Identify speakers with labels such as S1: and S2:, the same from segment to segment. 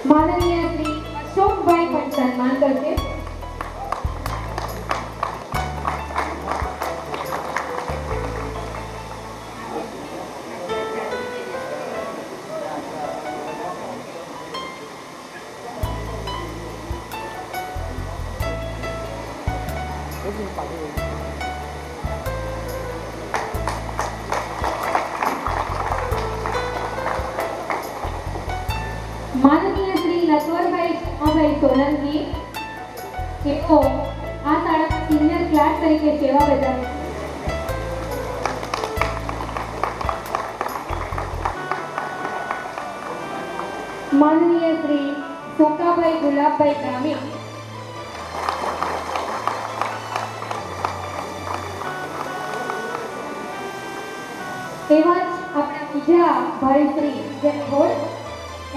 S1: माननीय श्री अशोकभाई पण सन्मान करते। माननीय श्री नटवरभाई अभय सोलंकी તેઓ આ શાળામાં સિનિયર ક્લાસ તરીકે સેવા બજાવે છે। माननीय श्री सोकाभाई गुलाबभाई ग्रामीण તેવા જ આપણા બીજા ભાઈશ્રી જેને હોલ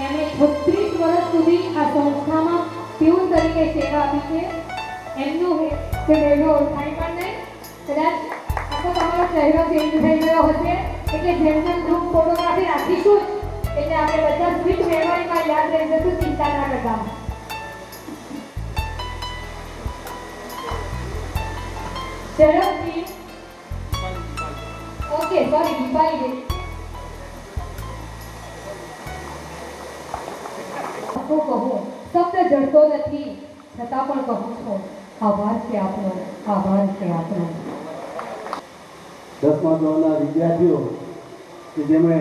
S1: એમણે 36 વર્ષ સુધી આ સંસ્થામાં પ્યુન તરીકે સેવા આપી છે। એમનું તે વહેલો ઓળખાય પણ નહીં, કદાચ આખો તમારો ચહેરો ચેન્જ થઈ ગયો હશે, એટલે જેમ જેમ ગ્રુપ ફોટોગ્રાફી રાખીશું એટલે આપણે બધા સ્વીટ મેમરીમાં યાદ રહી જશું, ચિંતા ના કરતા। ઝડપથી ઓકે સોરી દીપાલી કહું શબ્દ જડતો નથી, છતાં પણ કહું છું આભાર છે આપનો, આભાર છે આપનો।
S2: 10મા ધોરણના વિદ્યાર્થીઓ કે જેમણે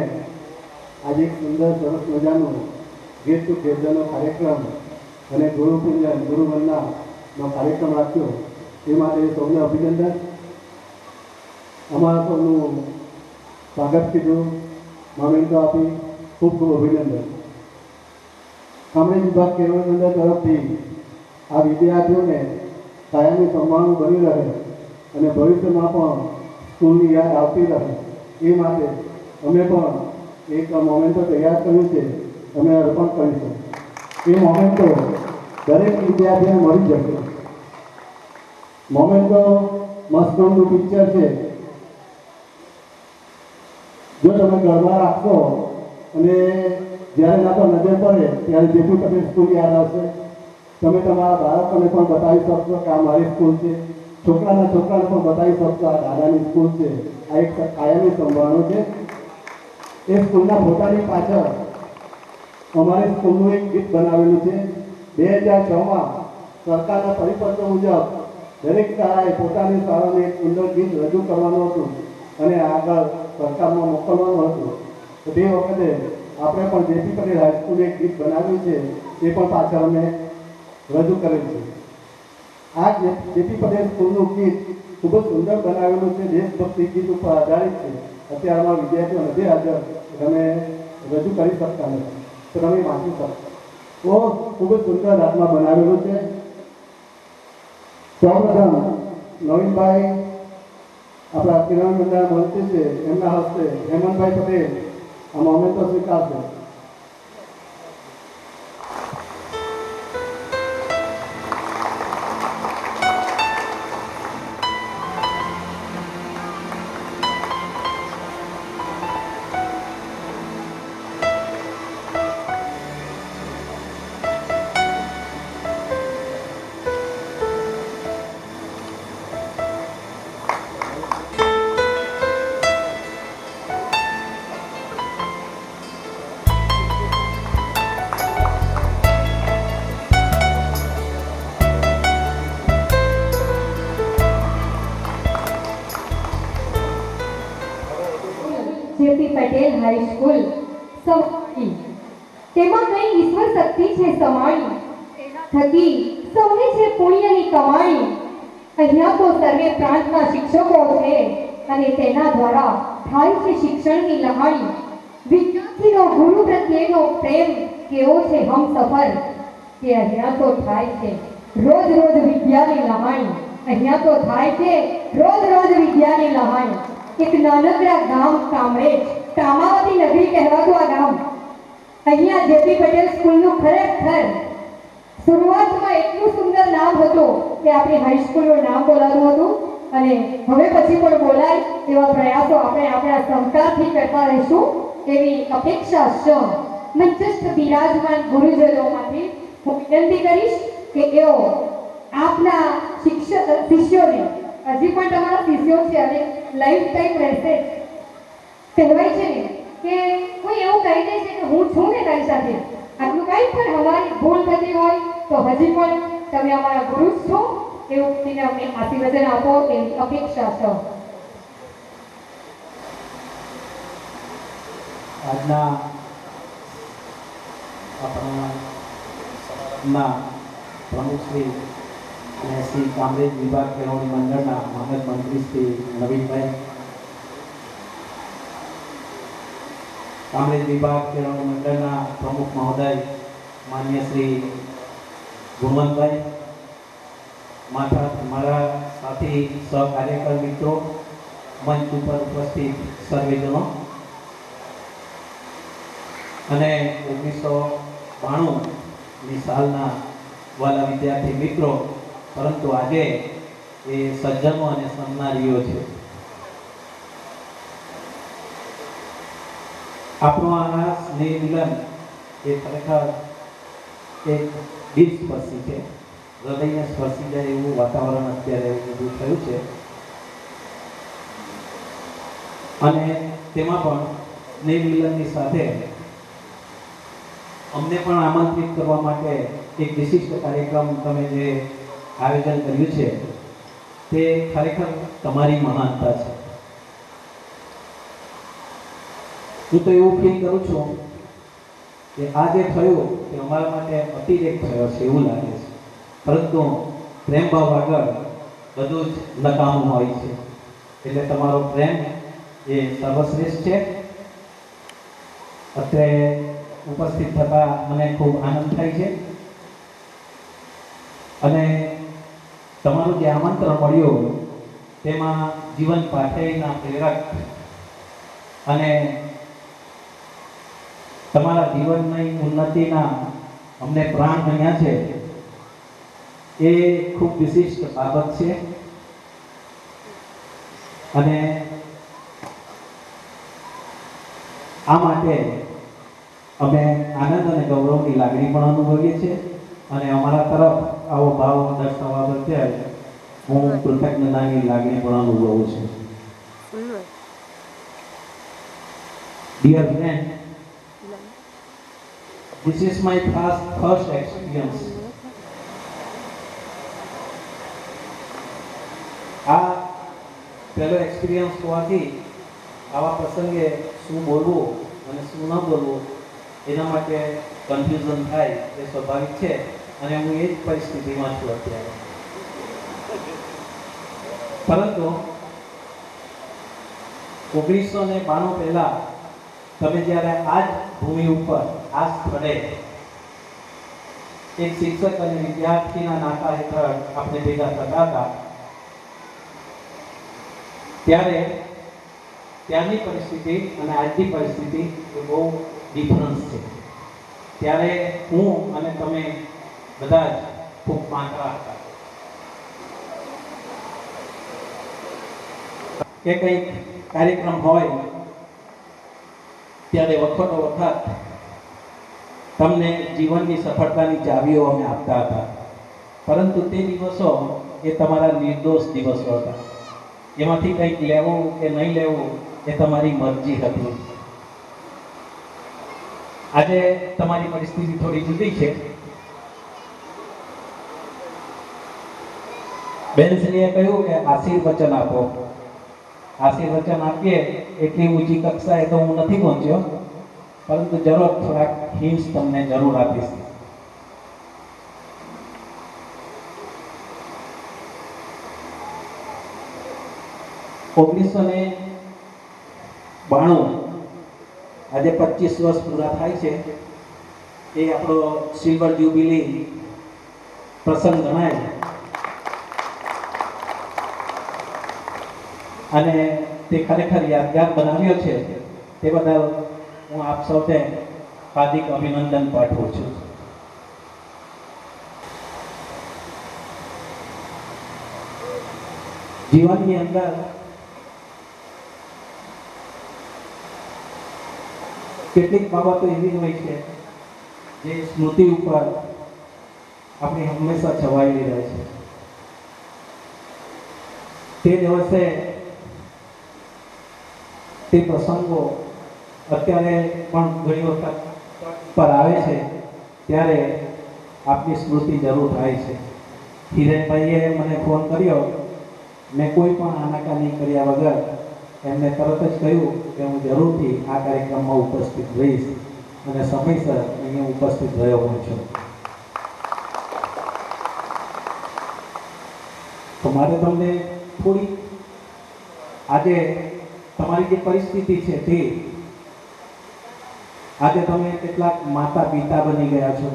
S2: આજે એક સુંદર સરસ મજાનો ગેટ ટુ ગેટરનો કાર્યક્રમ અને ગુરુ પૂજન ગુરુ વંદનાનો કાર્યક્રમ રાખ્યો, તે માટે સૌને અભિનંદન। અમારા સૌનું સ્વાગત કીધું, મામેન્ટો આપી ખૂબ ખૂબ અભિનંદન। કામરેજ વિભાગ કેળવણી મંડળ તરફથી આ વિદ્યાર્થીઓને કાયમી સંભાળનું બની રહે અને ભવિષ્યમાં પણ સ્કૂલની યાદ આવતી રહે એ માટે અમે પણ એક મોમેન્ટો તૈયાર કર્યું છે, અમે અર્પણ કરીશું। એ મોમેન્ટો દરેક વિદ્યાર્થીને મળી જશે। મોમેન્ટો મસ્તનું પિક્ચર છે, જો તમે ઘરમાં રાખશો અને જ્યારે ના પર નજર પડે ત્યારે જેટલું તમે સ્કૂલ યાદ આવશે। તમે તમારા બાળકોને પણ બતાવી શકશો કે આ મારી સ્કૂલ છે, છોકરાને પણ બતાવી શકશો આ દાદાની સ્કૂલ છે, આ એક કાયમી સંભાળનું છે। એ સ્કૂલના ફોટાની પાછળ અમારી સ્કૂલનું એક ગીત બનાવેલું છે। 2006માં સરકારના પરિપત્ર મુજબ દરેક શાળાએ પોતાની શાળાને એક સુંદર ગીત રજૂ કરવાનું હતું અને આગળ સરકારમાં મોકલવાનું હતું। તો તે વખતે આપણે પણ જેપી પટેલ હાઈસ્કૂલે એક ગીત બનાવ્યું છે, તે પણ પાછળ અમે રજૂ કરેલ છે। આ જેપી પટેલ સ્કૂલનું ગીત ખૂબ જ સુંદર બનાવેલું છે, દેશભક્તિ ગીત ઉપર આધારિત છે। અત્યારમાં વિદ્યાર્થીઓ નથી હાજર, તમે રજૂ કરી શકતા નથી, તો તમે વાંચી શકશો। તો ખૂબ જ સુંદર હાથમાં બનાવેલું છે। સૌપ્રથમ નવીનભાઈ આપણા કેળવણી મંડળ મંત્રી છે, એમના હસ્તે હેમંતભાઈ પટેલ આ મોમેન્ટો સ્વીકારશે।
S1: જેપી પટેલ હાઈસ્કૂલ સૌથી તેમાં કઈ ઈશ્વર શક્તિ છે સમાણી, થકી સૌને છે પુણ્યની કમાણી। અહીંયા તો સર્વે પ્રાંતના શિક્ષકો છે અને તેના દ્વારા થાય છે શિક્ષણની લહાણી। વિદ્યાર્થીનો ગુરુ પ્રત્યેનો પ્રેમ કેવો છે હમસફર, કે અહીંયા તો થાય છે રોજ રોજ વિદ્યાની લહાણી। અહીંયા તો થાય છે રોજ રોજ વિદ્યાની લહાણી। એક નાનકડા ગામ કામરેજ, કામાવતી નગરી કહેવાતું આ ગામ, અહીંયા જેપી પટેલ સ્કૂલનું ખરેખર શરૂઆતમાં એટલું સુંદર નામ હતું કે આપણી હાઈસ્કૂલનું નામ બોલાતું હતું અને હવે પછી પણ બોલાય એવા પ્રયાસો આપણે આપણા સહકારથી કરતા રહીશું એવી અપેક્ષા છે। મંચસ્થ બિરાજમાન ગુરુજનોમાંથી હું વિનંતી કરીશ કે તેઓ આપના શિષ્યોને, હજી પણ તમારા શિષ્યો છે અને લાઈફ ટાઈમ રહેશે. કહેવાય છે ને કે કોઈ એવું કહી દે છે કે હું છું ને તારી સાથે, આટલું કાંઈ પણ અમારી ભૂલ થતી હોય તો હજી પણ તમે અમારા ગુરુ જ છો એવું કહીને અમને આશીર્વચન આપો એવી અપેક્ષા છે.
S3: આજના આપણા પ્રમુખ શ્રી અને શ્રી કામરેજ વિભાગ કેળવણી મંડળના મહાનગર મંત્રી શ્રી નવીનભાઈ, કામરેજ વિભાગ કેળવણી મંડળના પ્રમુખ મહોદય માન્ય શ્રી ગુણવંતભાઈ, મારા સાથી સહકાર્યકર મિત્રો, મંચ ઉપર ઉપસ્થિત સર્વેજનો અને 1992ની સાલના વાલા વિદ્યાર્થી મિત્રો, પરંતુ આજે એ સજ્જનો અને સન્નારીઓ છે. આપણું આ સ્નેહ મિલન એ ખરેખર એક દિલ સ્પર્શી છે, હૃદયને સ્પર્શી જાય એવું વાતાવરણ અત્યારે ઊભું થયું છે. અને તેમાં પણ સ્નેહ મિલનની સાથે અમને પણ આમંત્રિત કરવા માટે એક વિશિષ્ટ કાર્યક્રમ તમે જે આયોજન કર્યું છે તે ખરેખર તમારી મહાનતા છે. હું તો એવું ફીલ કરું છું કે આ જે થયું તે અમારા માટે અતિરેક થયો છે એવું લાગે છે, પરંતુ પ્રેમ ભાવ આગળ બધું જ નકામું હોય છે. એટલે તમારો પ્રેમ એ સર્વશ્રેષ્ઠ છે. અત્યારે ઉપસ્થિત થતા મને ખૂબ આનંદ થાય છે અને તમારું જે આમંત્રણ મળ્યું તેમાં જીવન પાઠેયના પ્રેરક અને તમારા જીવનની ઉન્નતિના અમને પ્રાણ બન્યા છે એ ખૂબ વિશિષ્ટ બાબત છે. અને આ માટે અમે આનંદ અને ગૌરવની લાગણી પણ અનુભવીએ છીએ અને અમારા તરફ આવો ભાવ દર્શાવવા બદલ હું કૃતજ્ઞતાની લાગણી પણ અનુભવું છું. Dear friend, this is my first experience. આ પહેલો એક્સપિરિયન્સ હોવાથી આવા પ્રસંગે શું બોલવું અને શું ન બોલવું એના માટે કન્ફ્યુઝન થાય એ સ્વાભાવિક છે અને હું એ જ પરિસ્થિતિમાં છું અત્યારે. પરંતુ 1992 પહેલા તમે જ્યારે આ જ ભૂમિ ઉપર આ સ્થળે એક શિક્ષક અને વિદ્યાર્થીના નાતા હેઠળ આપણે ભેગા થતા હતા ત્યારે ત્યારની પરિસ્થિતિ અને આજની પરિસ્થિતિ એ બહુ ડિફરન્સ છે. ત્યારે હું અને તમે બધા જ ખૂબ પાંતરા હતા કે કંઈક કાર્યક્રમ હોય ત્યારે વખતો વખત તમને જીવનની સફળતાની ચાવીઓ અમે આપતા હતા, પરંતુ તે દિવસો એ તમારા નિર્દોષ દિવસો હતા. એમાંથી કંઈક લેવું કે નહીં લેવું એ તમારી મરજી હતી. આજે તમારી પરિસ્થિતિ થોડી જુદી છે. બેનશ્રીએ કહ્યું કે આશીર્વચન આપો. આશીર્વચન આપીએ એટલી ઊંચી કક્ષાએ તો હું નથી પહોંચ્યો, પરંતુ જરૂર થોડાક હિન્ટ્સ તમને જરૂર આપીશ. ઓગણીસો ને 92 આજે 25 વર્ષ પૂરા થાય છે. એ આપણો સિલ્વર જ્યુબિલી પ્રસંગ ગણાય અને તે ખરેખર યાદગાર બનાવ્યો છે. તે બદલ હું આપ સૌને હાર્દિક અભિનંદન પાઠવું છું. જીવનની અંદર કેટલીક બાબતો એવી હોય છે જે સ્મૃતિ ઉપર આપણી હંમેશા છવાયેલી રહે છે. તે દિવસે તે પ્રસંગો અત્યારે પણ ઘણી વખત પર આવે છે ત્યારે આપની સ્મૃતિ જરૂર થાય છે. હિરેનભાઈએ મને ફોન કર્યો, મેં કોઈ પણ આનાકાની કર્યા વગર એમને તરત જ કહ્યું કે હું જરૂરથી આ કાર્યક્રમમાં ઉપસ્થિત રહીશ અને સમયસર અહીંયા ઉપસ્થિત રહ્યો પણ છું. તો મારે તમને થોડી આજે તમારી જે પરિસ્થિતિ છે તે આજે તમે કેટલાક માતા પિતા બની ગયા છો,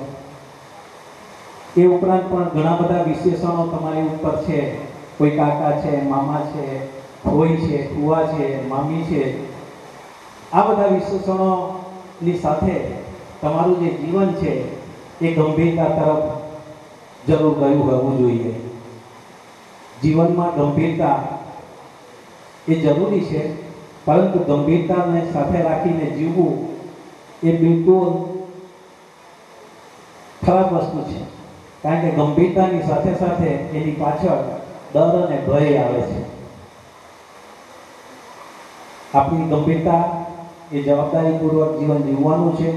S3: એ ઉપરાંત પણ ઘણા બધા વિશેષણો તમારી ઉપર છે. કોઈ કાકા છે, મામા છે, ફોઈ છે, ફુવા છે, મામી છે. આ બધા વિશેષણોની સાથે તમારું જે જીવન છે એ ગંભીરતા તરફ જરૂર ગયું હોવું જોઈએ. જીવનમાં ગંભીરતા એ જરૂરી છે, પરંતુ ગંભીરતાને સાથે રાખીને જીવવું એ બિલકુલ ખરાબ વસ્તુ છે. કારણ કે ગંભીરતાની સાથે સાથે એની પાછળ ડર અને ભય આવે છે. આપણી ગંભીરતા એ જવાબદારીપૂર્વક જીવન જીવવાનું છે,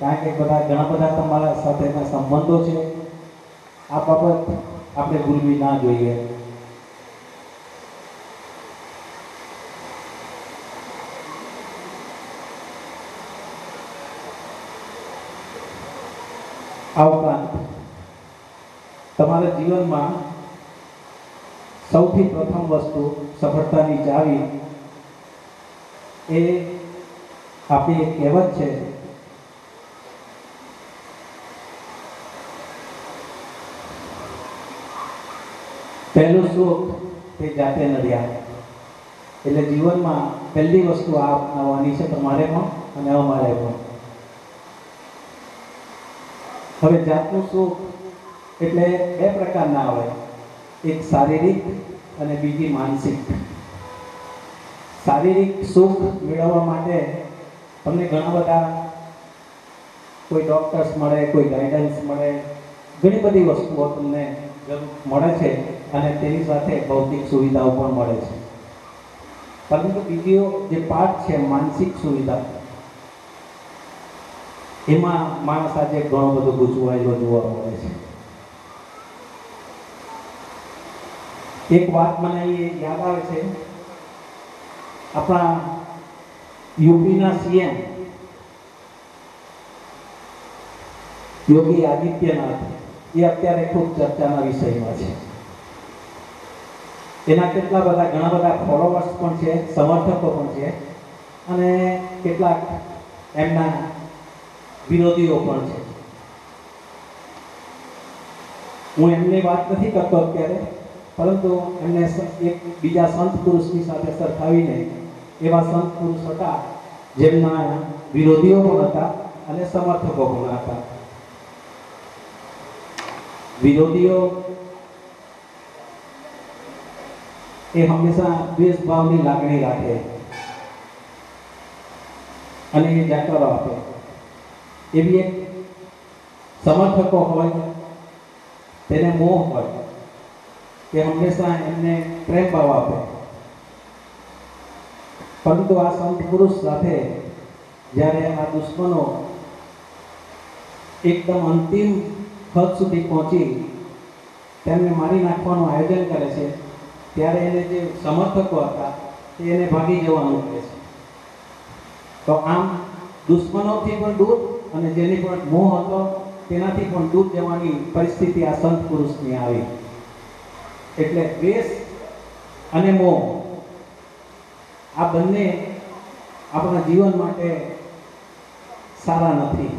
S3: કારણ કે ઘણા બધા તમારા સાથેના સંબંધો છે. આ બાબત આપણે ભૂલવી ના જોઈએ. આ ઉપરાંત તમારા જીવનમાં સૌથી પ્રથમ વસ્તુ સફળતાની ચાવી એ આપણી એક કહેવત છે, પહેલું સુખ તે જાતે નડ્યા. એટલે જીવનમાં પહેલી વસ્તુ આ અપનાવવાની છે તમારે પણ અને અમારે પણ. હવે જાતનું સુખ એટલે બે પ્રકારના આવે, એક શારીરિક અને બીજી માનસિક. શારીરિક સુખ મેળવવા માટે તમને ઘણા બધા કોઈ ડોક્ટર્સ મળે, કોઈ ગાઈડન્સ મળે, ઘણી બધી વસ્તુઓ તમને જરૂર મળે છે અને તેની સાથે ભૌતિક સુવિધાઓ પણ મળે છે. પરંતુ બીજો જે પાર્ટ છે માનસિક સુવિધા, એમાં માણસ આજે ઘણો બધો ગૂંચવાયેલો જોવા મળે છે. એક વાત મને યાદ આવે છે, આપણા યુપીના સીએમ યોગી આદિત્યનાથ એ અત્યારે ખૂબ ચર્ચાના વિષયમાં છે. એના ઘણા બધા ફોલોવર્સ પણ છે, સમર્થકો પણ છે અને કેટલાક એમના વિરોધીઓ પણ છે. હું એમની વાત નથી કરતો અત્યારે, પરંતુ એમને એક બીજા સંત પુરુષની સાથે સરખાવીને એવા સંત પુરુષ હતા જેમના વિરોધીઓ પણ હતા અને સમર્થકો પણ હતા. વિરોધીઓ એ હંમેશા દ્વેષભાવની લાગણી રાખે અને એ જાકારો આપે. એવી એક સમર્થકો હોય તેને મોહ હોય, તે હંમેશા એમને પ્રેમ ભાવ આપે. પરંતુ આ સંત પુરુષ સાથે જ્યારે આ દુશ્મનો એકદમ અંતિમ હદ સુધી પહોંચી તેમને મારી નાખવાનું આયોજન કરે છે, ત્યારે એને જે સમર્થકો હતા તે એને ભાગી જવાનું કહે છે. તો આમ દુશ્મનોથી પણ દૂર અને જેની પણ મોહ હતો તેનાથી પણ દૂર જવાની પરિસ્થિતિ આ સંત પુરુષની આવી. એટલે દ્વેષ અને મોહ આ બંને આપણા જીવન માટે સારા નથી.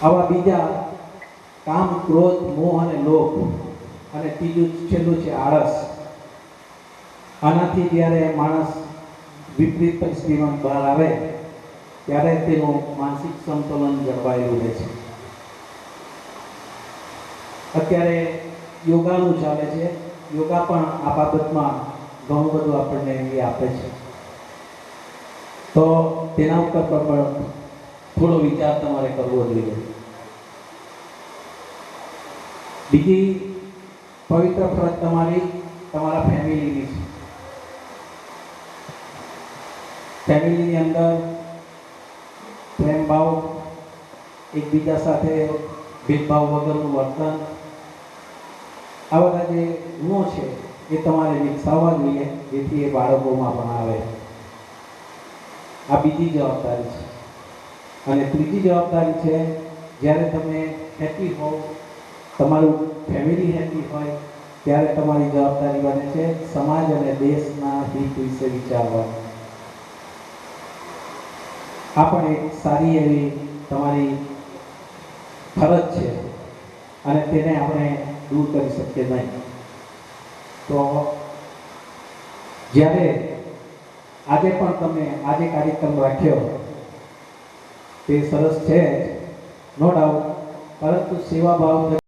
S3: આવા બીજા કામ, ક્રોધ, મોહ અને લોભ અને ત્રીજું છેલ્લું છે આળસ. આનાથી જ્યારે માણસ વિપરીત પરિસ્થિતિમાં બહાર આવે ત્યારે તેનું માનસિક સંતુલન જળવાયેલું રહે છે. અત્યારે યોગાનું ચાલે છે. યોગા પણ આ બાબતમાં ઘણું બધું આપણને એ આપે છે. તો તેના ઉપર પણ થોડો વિચાર તમારે કરવો જોઈએ. બીજી પવિત્ર ફરજ તમારા ફેમિલીની છે. ફેમિલીની અંદર પ્રેમ ભાવ, એકબીજા સાથે ભેદભાવ વગરનું વર્તન, આ બધા જે ગુણો છે એ તમારે વિકસાવવા જોઈએ, જેથી એ બાળકોમાં પણ આવે. આ બીજી જવાબદારી છે. અને ત્રીજી જવાબદારી છે, જ્યારે તમે હેપી હોવ, તમારું ફેમિલી હેપી હોય, ત્યારે તમારી જવાબદારી બને છે સમાજ અને દેશના હિત વિશે વિચારવાની. આ પણ એક સારી એવી તમારી ફરજ છે અને તેને આપણે દૂર કરી શકીએ નહીં. તો જ્યારે આજે પણ તમે આજે કાર્યક્રમ રાખ્યો તે સરસ છે, નો ડાઉટ, પરંતુ સેવા ભાવ